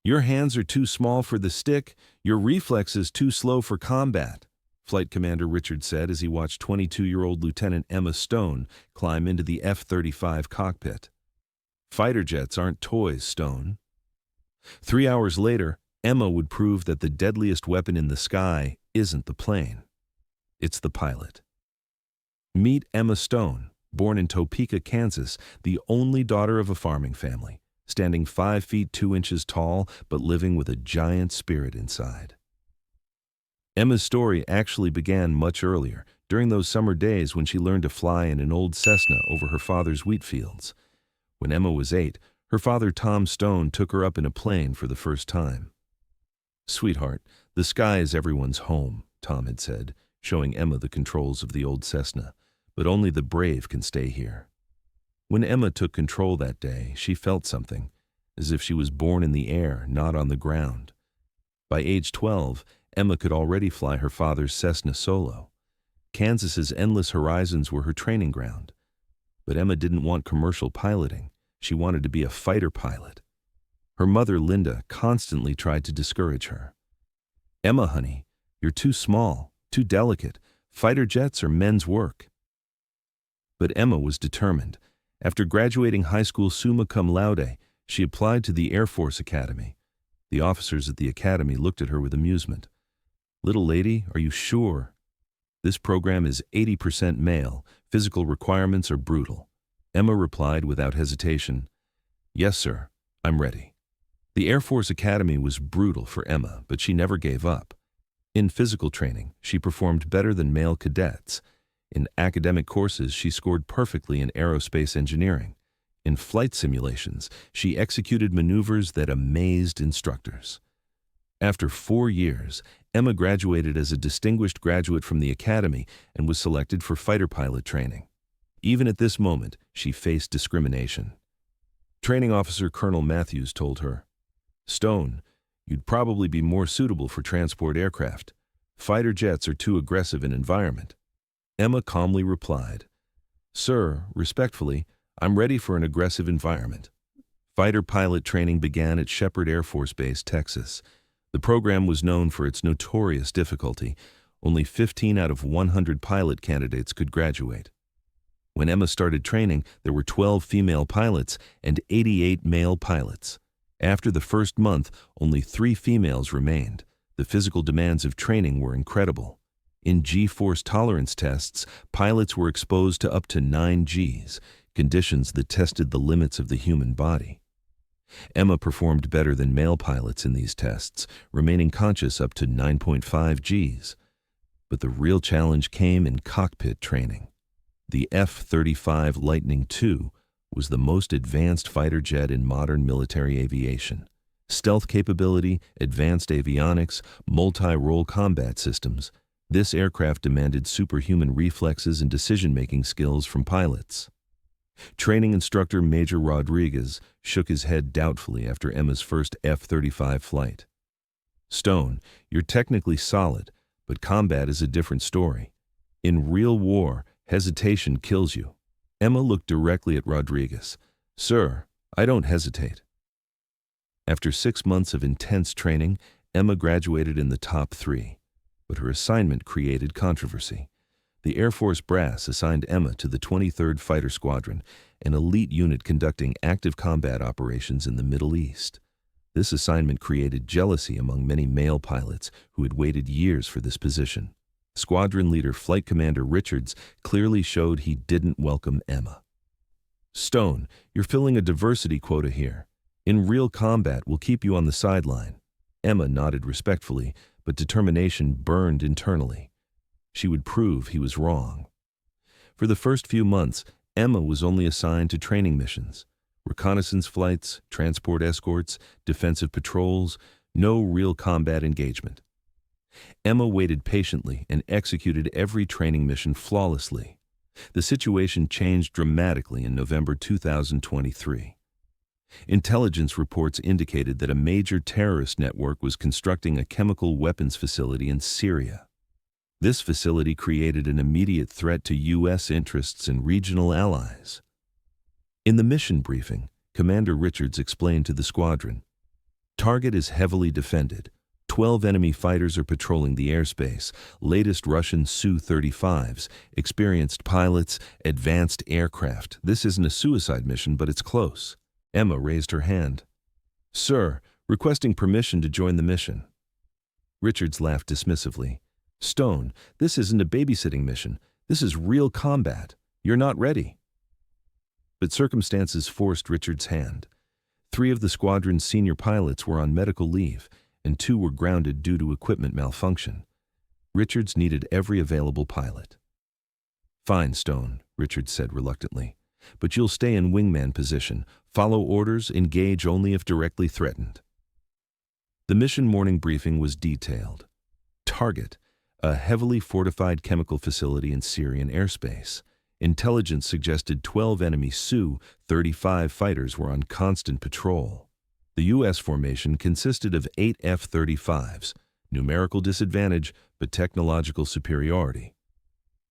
Your hands are too small for the stick, your reflexes too slow for combat, Flight Commander Richards said as he watched 22-year-old Lieutenant Emma Stone climb into the F-35 cockpit. Fighter jets aren't toys, Stone. 3 hours later, Emma would prove that the deadliest weapon in the sky isn't the plane. It's the pilot. Meet Emma Stone, born in Topeka, Kansas, the only daughter of a farming family, standing 5 feet 2 inches tall but living with a giant spirit inside. Emma's story actually began much earlier, during those summer days when she learned to fly in an old Cessna over her father's wheat fields. When Emma was 8, her father Tom Stone took her up in a plane for the first time. "Sweetheart, the sky is everyone's home," Tom had said, showing Emma the controls of the old Cessna, "but only the brave can stay here." When Emma took control that day, she felt something, as if she was born in the air, not on the ground. By age 12, Emma could already fly her father's Cessna solo. Kansas's endless horizons were her training ground. But Emma didn't want commercial piloting. She wanted to be a fighter pilot. Her mother, Linda, constantly tried to discourage her. "Emma, honey, you're too small, too delicate. Fighter jets are men's work." But Emma was determined. After graduating high school summa cum laude, she applied to the Air Force Academy. The officers at the academy looked at her with amusement. "Little lady, are you sure? This program is 80% male. Physical requirements are brutal." Emma replied without hesitation, "Yes, sir, I'm ready." The Air Force Academy was brutal for Emma, but she never gave up. In physical training, she performed better than male cadets. In academic courses, she scored perfectly in aerospace engineering. In flight simulations, she executed maneuvers that amazed instructors. After 4 years, Emma graduated as a distinguished graduate from the academy and was selected for fighter pilot training. Even at this moment, she faced discrimination. Training officer Colonel Matthews told her, "Stone, you'd probably be more suitable for transport aircraft. Fighter jets are too aggressive an environment." Emma calmly replied, "Sir, respectfully, I'm ready for an aggressive environment." Fighter pilot training began at Shepherd Air Force Base, Texas. The program was known for its notorious difficulty. Only 15 out of 100 pilot candidates could graduate. When Emma started training, there were 12 female pilots and 88 male pilots. After the first month, only 3 females remained. The physical demands of training were incredible. In G-force tolerance tests, pilots were exposed to up to 9 Gs, conditions that tested the limits of the human body. Emma performed better than male pilots in these tests, remaining conscious up to 9.5 Gs. But the real challenge came in cockpit training. The F-35 Lightning II was the most advanced fighter jet in modern military aviation. Stealth capability, advanced avionics, multi-role combat systems. This aircraft demanded superhuman reflexes and decision-making skills from pilots. Training instructor Major Rodriguez shook his head doubtfully after Emma's first F-35 flight. "Stone, you're technically solid, but combat is a different story. In real war, hesitation kills you." Emma looked directly at Rodriguez. "Sir, I don't hesitate." After 6 months of intense training, Emma graduated in the top 3. But her assignment created controversy. The Air Force brass assigned Emma to the 23rd Fighter Squadron, an elite unit conducting active combat operations in the Middle East. This assignment created jealousy among many male pilots who had waited years for this position. Squadron leader Flight Commander Richards clearly showed he didn't welcome Emma. "Stone, you're filling a diversity quota here. In real combat, we'll keep you on the sideline." Emma nodded respectfully, but determination burned internally. She would prove he was wrong. For the first few months, Emma was only assigned to training missions. Reconnaissance flights, transport escorts, defensive patrols, no real combat engagement. Emma waited patiently and executed every training mission flawlessly. The situation changed dramatically in November 2023. Intelligence reports indicated that a major terrorist network was constructing a chemical weapons facility in Syria. This facility created an immediate threat to U.S. interests and regional allies. In the mission briefing, Commander Richards explained to the squadron, Target is heavily defended. 12 enemy fighters are patrolling the airspace. Latest Russian Su-35s, experienced pilots, advanced aircraft. This isn't a suicide mission, but it's close. Emma raised her hand. Sir, requesting permission to join the mission. Richards laughed dismissively. Stone, this isn't a babysitting mission. This is real combat. You're not ready. But circumstances forced Richards' hand. 3 of the squadron's senior pilots were on medical leave, and 2 were grounded due to equipment malfunction. Richards needed every available pilot. Fine, Stone, Richards said reluctantly. But you'll stay in wingman position. Follow orders, engage only if directly threatened. The mission morning briefing was detailed. Target, a heavily fortified chemical facility in Syrian airspace. Intelligence suggested 12 enemy Su-35 fighters were on constant patrol. The U.S. formation consisted of 8 F-35s, numerical disadvantage but technological superiority.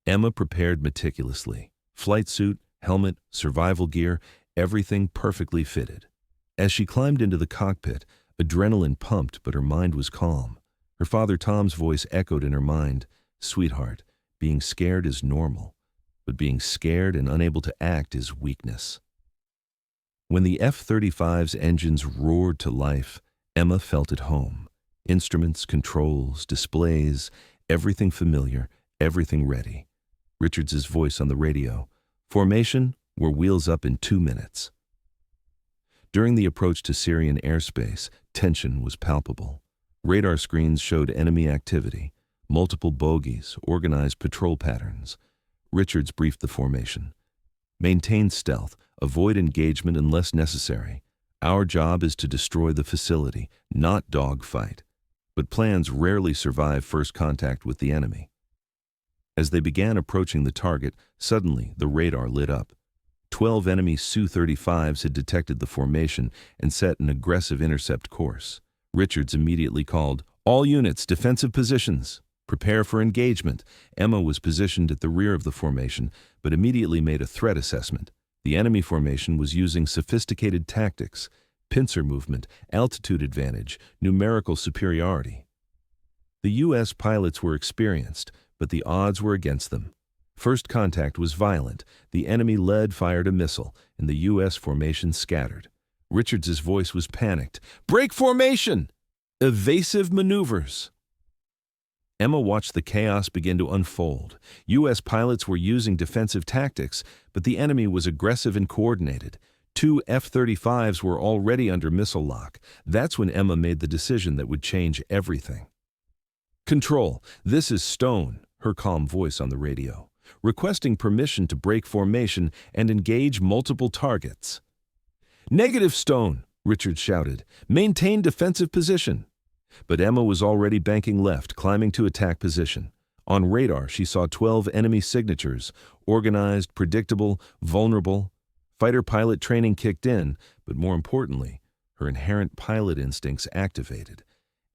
Emma prepared meticulously. Flight suit, helmet, survival gear, everything perfectly fitted. As she climbed into the cockpit, adrenaline pumped but her mind was calm. Her father Tom's voice echoed in her mind, "Sweetheart, being scared is normal, but being scared and unable to act is weakness." When the F-35's engines roared to life, Emma felt at home. Instruments, controls, displays, everything familiar, everything ready. Richards's voice on the radio. Formation, we're wheels up in 2 minutes. During the approach to Syrian airspace, tension was palpable. Radar screens showed enemy activity, multiple bogies, organized patrol patterns. Richards briefed the formation. Maintain stealth, avoid engagement unless necessary. Our job is to destroy the facility, not dogfight. But plans rarely survive first contact with the enemy. As they began approaching the target, suddenly the radar lit up. 12 enemy Su-35s had detected the formation and set an aggressive intercept course. Richards immediately called, "All units, defensive positions. Prepare for engagement." Emma was positioned at the rear of the formation, but immediately made a threat assessment. The enemy formation was using sophisticated tactics, pincer movement, altitude advantage, numerical superiority. The U.S. pilots were experienced, but the odds were against them. First contact was violent. The enemy lead fired a missile, and the U.S. formation scattered. Richards's voice was panicked. "Break formation! Evasive maneuvers!" Emma watched the chaos begin to unfold. U.S. pilots were using defensive tactics, but the enemy was aggressive and coordinated. 2 F-35s were already under missile lock. That's when Emma made the decision that would change everything. "Control, this is Stone," her calm voice on the radio, requesting permission to break formation and engage multiple targets. "Negative, Stone," Richards shouted. "Maintain defensive position." But Emma was already banking left, climbing to attack position. On radar, she saw 12 enemy signatures, organized, predictable, vulnerable. Fighter pilot training kicked in, but more importantly, her inherent pilot instincts activated.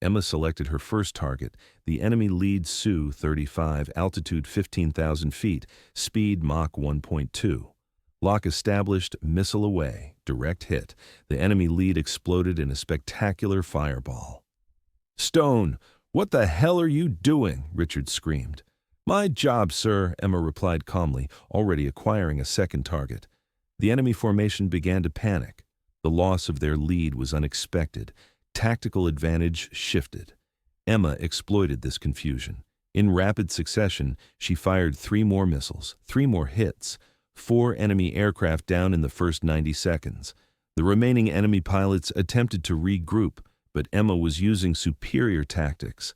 Emma selected her first target, the enemy lead Su-35, altitude 15,000 feet, speed Mach 1.2. Lock established, missile away, direct hit. The enemy lead exploded in a spectacular fireball. "Stone, what the hell are you doing?" Richards screamed. "My job, sir," Emma replied calmly, already acquiring a second target. The enemy formation began to panic. The loss of their lead was unexpected. Tactical advantage shifted. Emma exploited this confusion. In rapid succession, she fired 3 more missiles, 3 more hits, 4 enemy aircraft down in the first 90 seconds. The remaining enemy pilots attempted to regroup, but Emma was using superior tactics.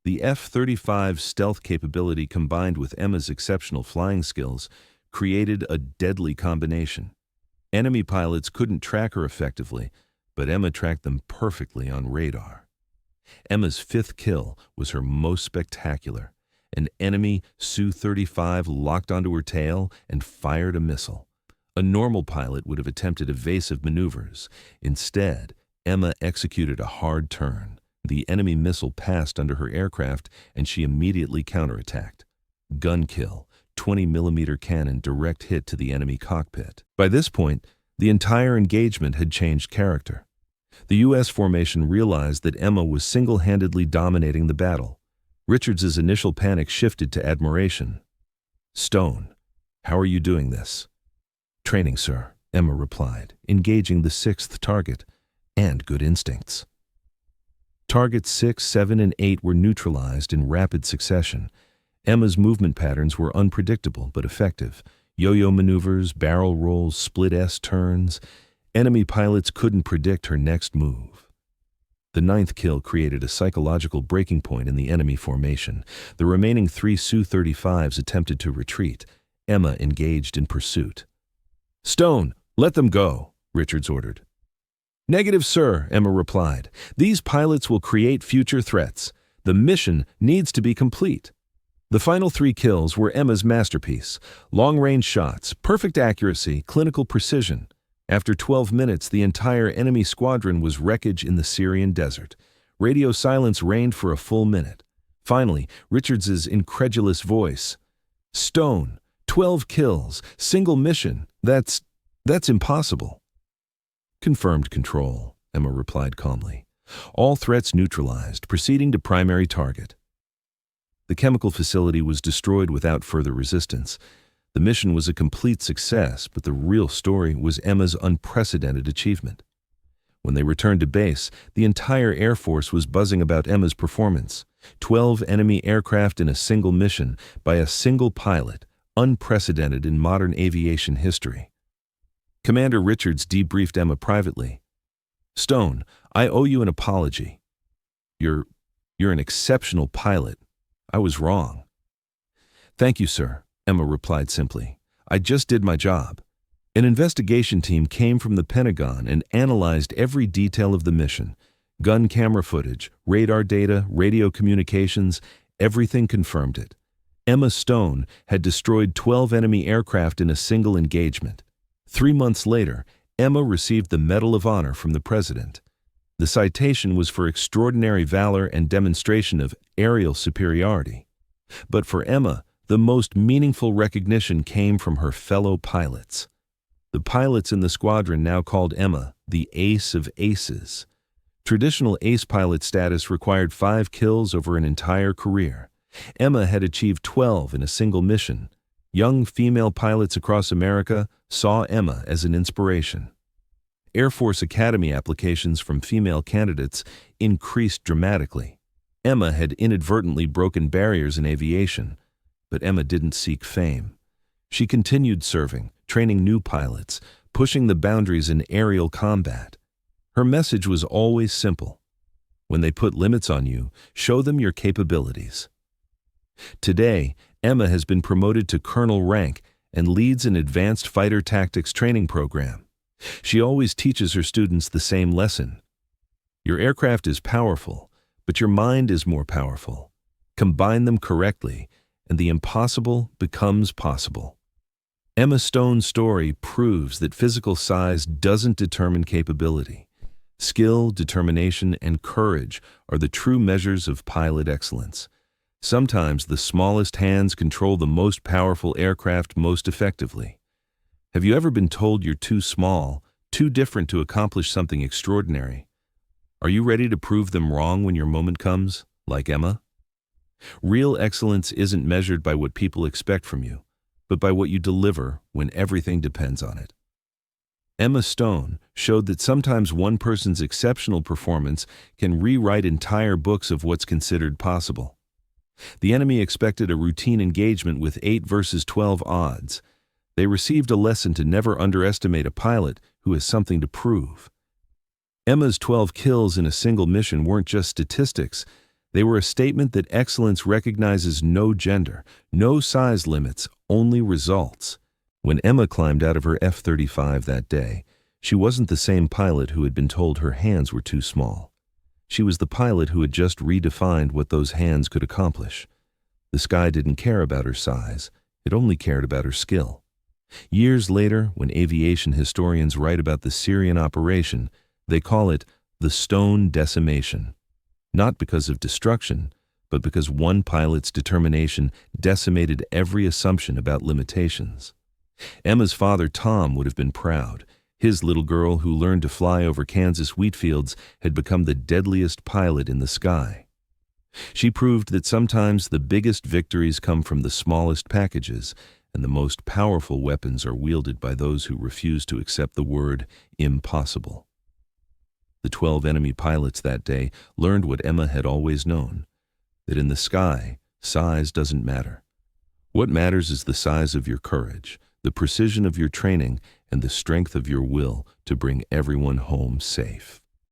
The F-35's stealth capability combined with Emma's exceptional flying skills created a deadly combination. Enemy pilots couldn't track her effectively, but Emma tracked them perfectly on radar. Emma's 5th kill was her most spectacular. An enemy Su-35 locked onto her tail and fired a missile. A normal pilot would have attempted evasive maneuvers. Instead, Emma executed a hard turn. The enemy missile passed under her aircraft, and she immediately counterattacked. Gun kill, 20mm cannon direct hit to the enemy cockpit. By this point, the entire engagement had changed character. The U.S. formation realized that Emma was single-handedly dominating the battle. Richards's initial panic shifted to admiration. "Stone, how are you doing this?" "Training, sir," Emma replied, engaging the sixth target, and good instincts. Targets 6, 7, and 8 were neutralized in rapid succession. Emma's movement patterns were unpredictable but effective. Yo-yo maneuvers, barrel rolls, split S turns. Enemy pilots couldn't predict her next move. The ninth kill created a psychological breaking point in the enemy formation. The remaining 3 Su-35s attempted to retreat. Emma engaged in pursuit. "Stone, let them go," Richards ordered. "Negative, sir," Emma replied. "These pilots will create future threats. The mission needs to be complete." The final 3 kills were Emma's masterpiece. Long-range shots, perfect accuracy, clinical precision. After 12 minutes, the entire enemy squadron was wreckage in the Syrian desert. Radio silence reigned for a full minute. Finally, Richards's incredulous voice. "Stone, 12 kills, single mission. That's impossible." "Confirmed, Control," Emma replied calmly. "All threats neutralized, proceeding to primary target." The chemical facility was destroyed without further resistance. The mission was a complete success, but the real story was Emma's unprecedented achievement. When they returned to base, the entire Air Force was buzzing about Emma's performance. 12 enemy aircraft in a single mission by a single pilot, unprecedented in modern aviation history. Commander Richards debriefed Emma privately. "Stone, I owe you an apology. You're an exceptional pilot. I was wrong." "Thank you, sir," Emma replied simply. "I just did my job." An investigation team came from the Pentagon and analyzed every detail of the mission. Gun camera footage, radar data, radio communications, everything confirmed it. Emma Stone had destroyed 12 enemy aircraft in a single engagement. 3 months later, Emma received the Medal of Honor from the President. The citation was for extraordinary valor and demonstration of aerial superiority. But for Emma, the most meaningful recognition came from her fellow pilots. The pilots in the squadron now called Emma the Ace of Aces. Traditional ace pilot status required 5 kills over an entire career. Emma had achieved 12 in a single mission. Young female pilots across America saw Emma as an inspiration. Air Force Academy applications from female candidates increased dramatically. Emma had inadvertently broken barriers in aviation, but Emma didn't seek fame. She continued serving, training new pilots, pushing the boundaries in aerial combat. Her message was always simple. When they put limits on you, show them your capabilities. Today, Emma has been promoted to colonel rank and leads an advanced fighter tactics training program. She always teaches her students the same lesson. Your aircraft is powerful, but your mind is more powerful. Combine them correctly, and the impossible becomes possible. Emma Stone's story proves that physical size doesn't determine capability. Skill, determination, and courage are the true measures of pilot excellence. Sometimes the smallest hands control the most powerful aircraft most effectively. Have you ever been told you're too small, too different to accomplish something extraordinary? Are you ready to prove them wrong when your moment comes, like Emma? Real excellence isn't measured by what people expect from you, but by what you deliver when everything depends on it. Emma Stone showed that sometimes one person's exceptional performance can rewrite entire books of what's considered possible. The enemy expected a routine engagement with 8 versus 12 odds. They received a lesson to never underestimate a pilot who has something to prove. Emma's 12 kills in a single mission weren't just statistics. They were a statement that excellence recognizes no gender, no size limits, only results. When Emma climbed out of her F-35 that day, she wasn't the same pilot who had been told her hands were too small. She was the pilot who had just redefined what those hands could accomplish. The sky didn't care about her size, it only cared about her skill. Years later, when aviation historians write about the Syrian operation, they call it the Stone Decimation. Not because of destruction, but because one pilot's determination decimated every assumption about limitations. Emma's father, Tom, would have been proud. His little girl, who learned to fly over Kansas wheat fields, had become the deadliest pilot in the sky. She proved that sometimes the biggest victories come from the smallest packages, and the most powerful weapons are wielded by those who refuse to accept the word impossible. The 12 enemy pilots that day learned what Emma had always known, that in the sky, size doesn't matter. What matters is the size of your courage, the precision of your training, and the strength of your will to bring everyone home safe.